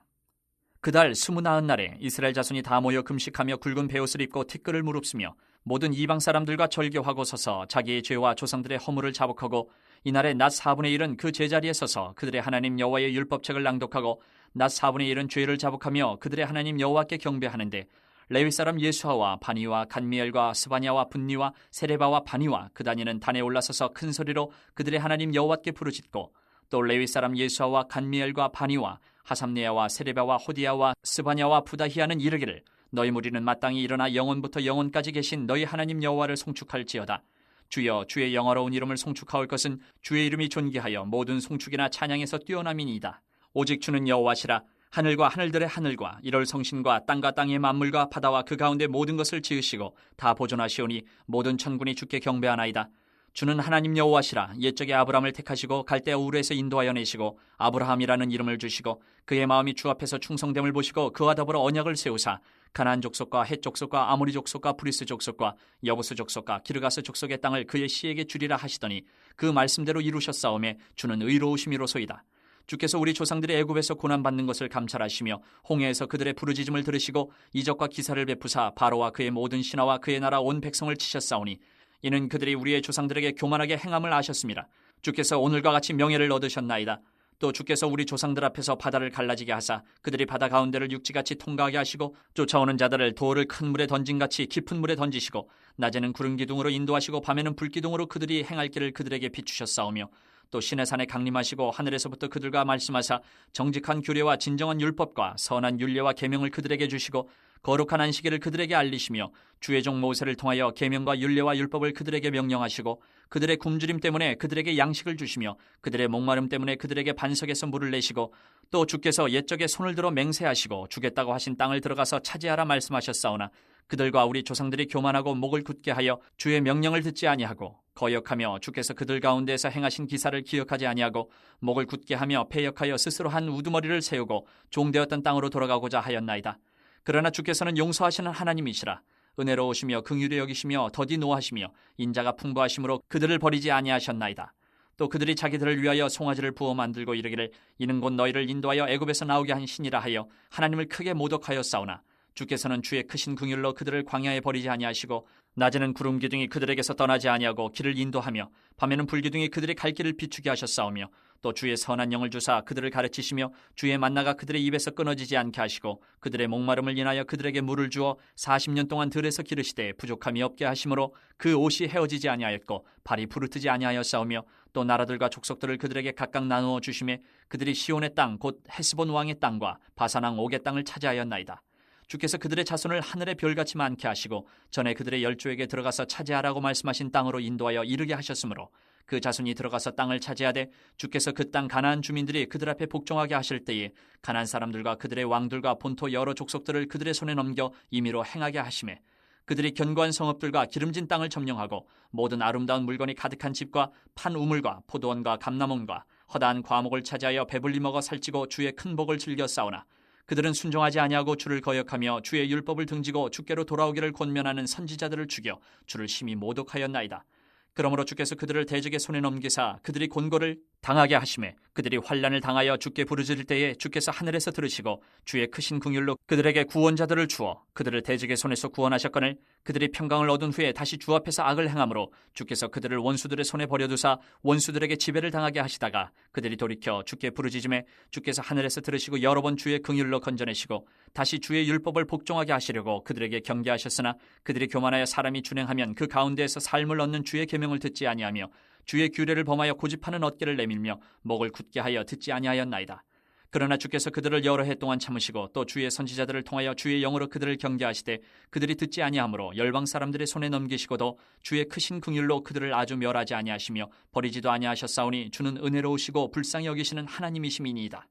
그달 29날에 이스라엘 자손이 다 모여 금식하며 굵은 베옷을 입고 티끌을 무릅쓰며 모든 이방 사람들과 절교하고 서서 자기의 죄와 조상들의 허물을 자복하고 이날에 낮 4분의 1은 그 제자리에 서서 그들의 하나님 여호와의 율법책을 낭독하고 낮 4분의 1은 죄를 자복하며 그들의 하나님 여호와께 경배하는데 레위 사람 예수아와 바니와 간미엘과 스바냐와 분니와 세레바와 바니와 그 다니는 단에 올라서서 큰 소리로 그들의 하나님 여호와께 부르짖고 또 레위 사람 예수아와 간미엘과 바니와 하삼네아와 세레바와 호디야와 스바냐와 부다히아는 이르기를 너희 무리는 마땅히 일어나 영원부터 영원까지 계신 너희 하나님 여호와를 송축할지어다. 주여 주의 영화로운 이름을 송축하올 것은 주의 이름이 존귀하여 모든 송축이나 찬양에서 뛰어남이니이다. 오직 주는 여호와시라. 하늘과 하늘들의 하늘과 이럴 성신과 땅과 땅의 만물과 바다와 그 가운데 모든 것을 지으시고 다 보존하시오니 모든 천군이 주께 경배하나이다. 주는 하나님 여호와시라. 옛적에 아브라함을 택하시고 갈대아 우르에서 인도하여 내시고 아브라함이라는 이름을 주시고 그의 마음이 주 앞에서 충성됨을 보시고 그와 더불어 언약을 세우사 가나안 족속과 헷 족속과 아모리 족속과 브리스 족속과 여부스 족속과 기르가스 족속의 땅을 그의 씨에게 주리라 하시더니 그 말씀대로 이루셨사오매 주는 의로우심이로소이다. 주께서 우리 조상들이 애굽에서 고난받는 것을 감찰하시며 홍해에서 그들의 부르짖음을 들으시고 이적과 기사를 베푸사 바로와 그의 모든 신하와 그의 나라 온 백성을 치셨사오니 이는 그들이 우리의 조상들에게 교만하게 행함을 아셨습니다. 주께서 오늘과 같이 명예를 얻으셨나이다. 또 주께서 우리 조상들 앞에서 바다를 갈라지게 하사 그들이 바다 가운데를 육지같이 통과하게 하시고 쫓아오는 자들을 돌을 큰 물에 던진같이 깊은 물에 던지시고 낮에는 구름 기둥으로 인도하시고 밤에는 불 기둥으로 그들이 행할 길을 그들에게 비추셨사오며 또 시내 산에 강림하시고 하늘에서부터 그들과 말씀하사 정직한 규례와 진정한 율법과 선한 율례와 계명을 그들에게 주시고 거룩한 안식일을 그들에게 알리시며 주의 종 모세를 통하여 계명과 율례와 율법을 그들에게 명령하시고 그들의 굶주림 때문에 그들에게 양식을 주시며 그들의 목마름 때문에 그들에게 반석에서 물을 내시고 또 주께서 옛적에 손을 들어 맹세하시고 주겠다고 하신 땅을 들어가서 차지하라 말씀하셨사오나 그들과 우리 조상들이 교만하고 목을 굳게 하여 주의 명령을 듣지 아니하고 거역하며 주께서 그들 가운데에서 행하신 기사를 기억하지 아니하고 목을 굳게 하며 패역하여 스스로 한 우두머리를 세우고 종되었던 땅으로 돌아가고자 하였나이다. 그러나 주께서는 용서하시는 하나님이시라. 은혜로우시며 긍휼히 여기시며 더디 노하시며 인자가 풍부하심으로 그들을 버리지 아니하셨나이다. 또 그들이 자기들을 위하여 송아지를 부어 만들고 이르기를 이는 곧 너희를 인도하여 애굽에서 나오게 한 신이라 하여 하나님을 크게 모독하였사오나 주께서는 주의 크신 긍휼로 그들을 광야에 버리지 아니하시고 낮에는 구름 기둥이 그들에게서 떠나지 아니하고 길을 인도하며 밤에는 불 기둥이 그들의 갈 길을 비추게 하셨사오며 또 주의 선한 영을 주사 그들을 가르치시며 주의 만나가 그들의 입에서 끊어지지 않게 하시고 그들의 목마름을 인하여 그들에게 물을 주어 40년 동안 들에서 기르시되 부족함이 없게 하심으로 그 옷이 헤어지지 아니하였고 발이 부르트지 아니하였사오며 또 나라들과 족속들을 그들에게 각각 나누어 주시매 그들이 시온의 땅 곧 헤스본 왕의 땅과 바산 왕 옥의 땅을 차지하였나이다. 주께서 그들의 자손을 하늘의 별같이 많게 하시고 전에 그들의 열조에게 들어가서 차지하라고 말씀하신 땅으로 인도하여 이르게 하셨으므로 그 자손이 들어가서 땅을 차지하되 주께서 그 땅 가나안 주민들이 그들 앞에 복종하게 하실 때에 가나안 사람들과 그들의 왕들과 본토 여러 족속들을 그들의 손에 넘겨 임의로 행하게 하시매 그들이 견고한 성읍들과 기름진 땅을 점령하고 모든 아름다운 물건이 가득한 집과 판 우물과 포도원과 감람원과 허다한 과목을 차지하여 배불리 먹어 살찌고 주의 큰 복을 즐겨 싸우나 그들은 순종하지 아니하고 주를 거역하며 주의 율법을 등지고 주께로 돌아오기를 권면하는 선지자들을 죽여 주를 심히 모독하였나이다. 그러므로 주께서 그들을 대적의 손에 넘기사 그들이 곤고를 당하게 하시매 그들이 환난을 당하여 주께 부르짖을 때에 주께서 하늘에서 들으시고 주의 크신 긍휼로 그들에게 구원자들을 주어 그들을 대적의 손에서 구원하셨거늘 그들이 평강을 얻은 후에 다시 주 앞에서 악을 행함으로 주께서 그들을 원수들의 손에 버려두사 원수들에게 지배를 당하게 하시다가 그들이 돌이켜 주께 부르짖음에 주께서 하늘에서 들으시고 여러 번 주의 긍휼로 건져내시고 다시 주의 율법을 복종하게 하시려고 그들에게 경계하셨으나 그들이 교만하여 사람이 준행하면 그 가운데에서 삶을 얻는 주의 계명을 듣지 아니하며 주의 규례를 범하여 고집하는 어깨를 내밀며 목을 굳게 하여 듣지 아니하였나이다. 그러나 주께서 그들을 여러 해 동안 참으시고 또 주의 선지자들을 통하여 주의 영으로 그들을 경계하시되 그들이 듣지 아니하므로 열방 사람들의 손에 넘기시고도 주의 크신 긍휼로 그들을 아주 멸하지 아니하시며 버리지도 아니하셨사오니 주는 은혜로우시고 불쌍히 여기시는 하나님이심이니이다.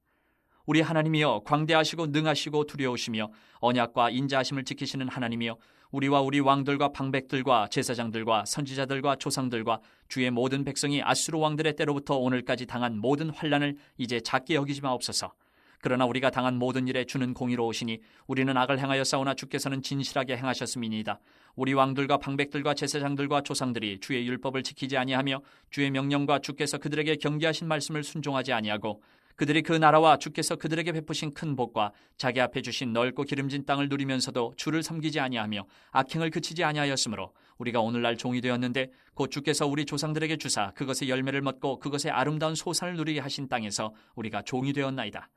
우리 하나님이여 광대하시고 능하시고 두려우시며 언약과 인자하심을 지키시는 하나님이여 우리와 우리 왕들과 방백들과 제사장들과 선지자들과 조상들과 주의 모든 백성이 아수르 왕들의 때로부터 오늘까지 당한 모든 환난을 이제 작게 여기지 마옵소서. 그러나 우리가 당한 모든 일에 주는 공의로우시니 우리는 악을 행하여 싸우나 주께서는 진실하게 행하셨음이니이다. 우리 왕들과 방백들과 제사장들과 조상들이 주의 율법을 지키지 아니하며 주의 명령과 주께서 그들에게 경계하신 말씀을 순종하지 아니하고 그들이 그 나라와 주께서 그들에게 베푸신 큰 복과 자기 앞에 주신 넓고 기름진 땅을 누리면서도 주를 섬기지 아니하며 악행을 그치지 아니하였으므로 우리가 오늘날 종이 되었는데 곧 주께서 우리 조상들에게 주사 그것의 열매를 먹고 그것의 아름다운 소산을 누리게 하신 땅에서 우리가 종이 되었나이다.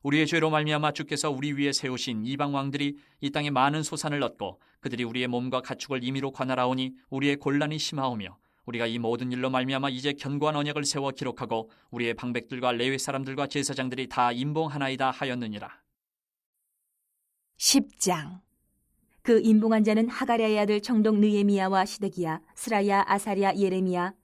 우리의 죄로 말미암아 주께서 우리 위에 세우신 이방 왕들이 이 땅에 많은 소산을 얻고 그들이 우리의 몸과 가축을 임의로 관할하오니 우리의 곤란이 심하오며 우리가 이 모든 일로 말미암아 이제 견고한 언약을 세워 기록하고 우리의 방백들과 레위 사람들과 제사장들이 다 임봉하나이다 하였느니라. 10장. 그 임봉한 자는 하가랴의 아들 청독 느헤미야와 시드기야, 스라야, 아사랴, 예레미야,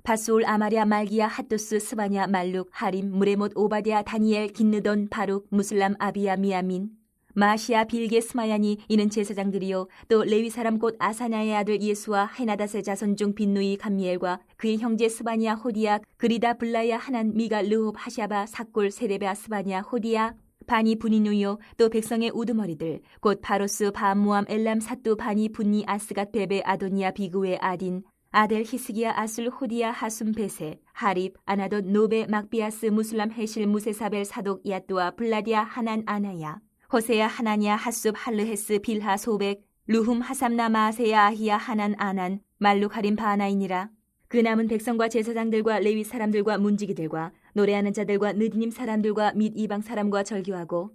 바스올, 아마랴, 말기야, 핫도스, 스바냐, 말룩, 하림, 무레못, 오바댜, 다니엘, 긴느돈, 바룩, 무슬람, 아비야, 미야민, 마시아 빌게 스마야니 이는 제사장들이요 또 레위 사람 곧 아사냐의 아들 예수와 헤나닷의 자손 중 빈누이 감미엘과 그의 형제 스바니아 호디야 그리다 블라야 하난 미가 르홉 하샤바 사골 세레베아 스바니아 호디야 바니 분이누요 또 백성의 우두머리들 곧 바로스 바모암 엘람 사뚜 바니 분니 아스갓 베베 아도니아 비그웨 아딘 아델 히스기야 아술 호디야 하숨 베세 하립 아나돗 노베 막비아스 무슬람 헤실 무세사벨 사독 야뚜아 블라디아 하난 아나야 호세야 하나냐 하숲 할르헤스 빌하 소백 루훔 하삼나 마세야 아히야 하난 아난 말룩 하림 바나이니라. 그 남은 백성과 제사장들과 레위 사람들과 문지기들과 노래하는 자들과 느디님 사람들과 및 이방 사람과 절규하고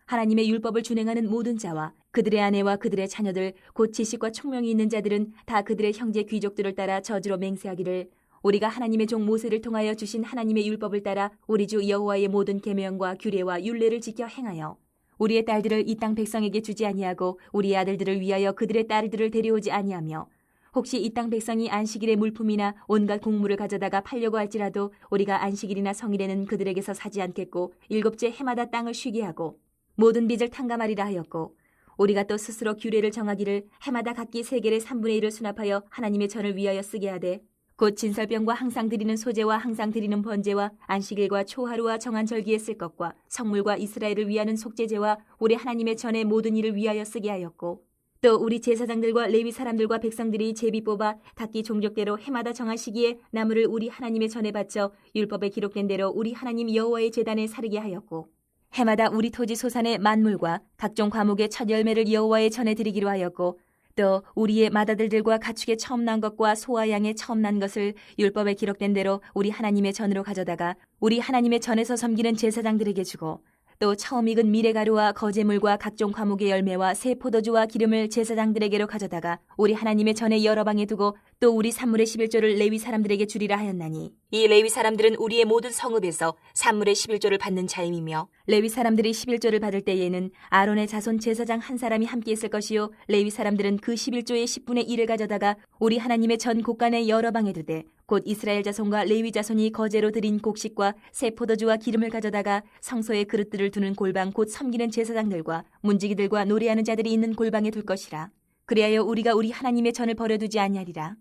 하나님의 율법을 준행하는 모든 자와 그들의 아내와 그들의 자녀들 곧 지식과 총명이 있는 자들은 다 그들의 형제 귀족들을 따라 저주로 맹세하기를 우리가 하나님의 종 모세를 통하여 주신 하나님의 율법을 따라 우리 주 여호와의 모든 계명과 규례와 율례를 지켜 행하여 우리의 딸들을 이 땅 백성에게 주지 아니하고 우리의 아들들을 위하여 그들의 딸들을 데려오지 아니하며 혹시 이 땅 백성이 안식일의 물품이나 온갖 곡물을 가져다가 팔려고 할지라도 우리가 안식일이나 성일에는 그들에게서 사지 않겠고 일곱째 해마다 땅을 쉬게 하고 모든 빚을 탕감하리라 하였고 우리가 또 스스로 규례를 정하기를 해마다 각기 세겔의 3분의 1을 수납하여 하나님의 전을 위하여 쓰게 하되 곧 진설병과 항상 드리는 소제와 항상 드리는 번제와 안식일과 초하루와 정한 절기에 쓸 것과 성물과 이스라엘을 위하는 속죄제와 우리 하나님의 전의 모든 일을 위하여 쓰게 하였고 또 우리 제사장들과 레위 사람들과 백성들이 제비 뽑아 각기 종족대로 해마다 정한 시기에 나무를 우리 하나님의 전에 바쳐 율법에 기록된 대로 우리 하나님 여호와의 제단에 사르게 하였고 해마다 우리 토지 소산의 만물과 각종 과목의 첫 열매를 여호와의 전에 드리기로 하였고 또 우리의 맏아들들과 가축의 처음 난 것과 소와 양의 처음 난 것을 율법에 기록된 대로 우리 하나님의 전으로 가져다가 우리 하나님의 전에서 섬기는 제사장들에게 주고 또 처음 익은 미레가루와 거제물과 각종 과목의 열매와 새 포도주와 기름을 제사장들에게로 가져다가 우리 하나님의 전에 여러 방에 두고 또 우리 산물의 11조를 레위 사람들에게 주리라 하였나니 이 레위 사람들은 우리의 모든 성읍에서 산물의 11조를 받는 자임이며 레위 사람들이 11조를 받을 때에는 아론의 자손 제사장 한 사람이 함께 있을 것이요 레위 사람들은 그 11조의 10분의 1을 가져다가 우리 하나님의 전 곳간의 여러 방에 두되 곧 이스라엘 자손과 레위 자손이 거제로 드린 곡식과 새 포도주와 기름을 가져다가 성소의 그릇들을 두는 골방 곧 섬기는 제사장들과 문지기들과 노래하는 자들이 있는 골방에 둘 것이라. 그리하여 우리가 우리 하나님의 전을 버려두지 아니하리라.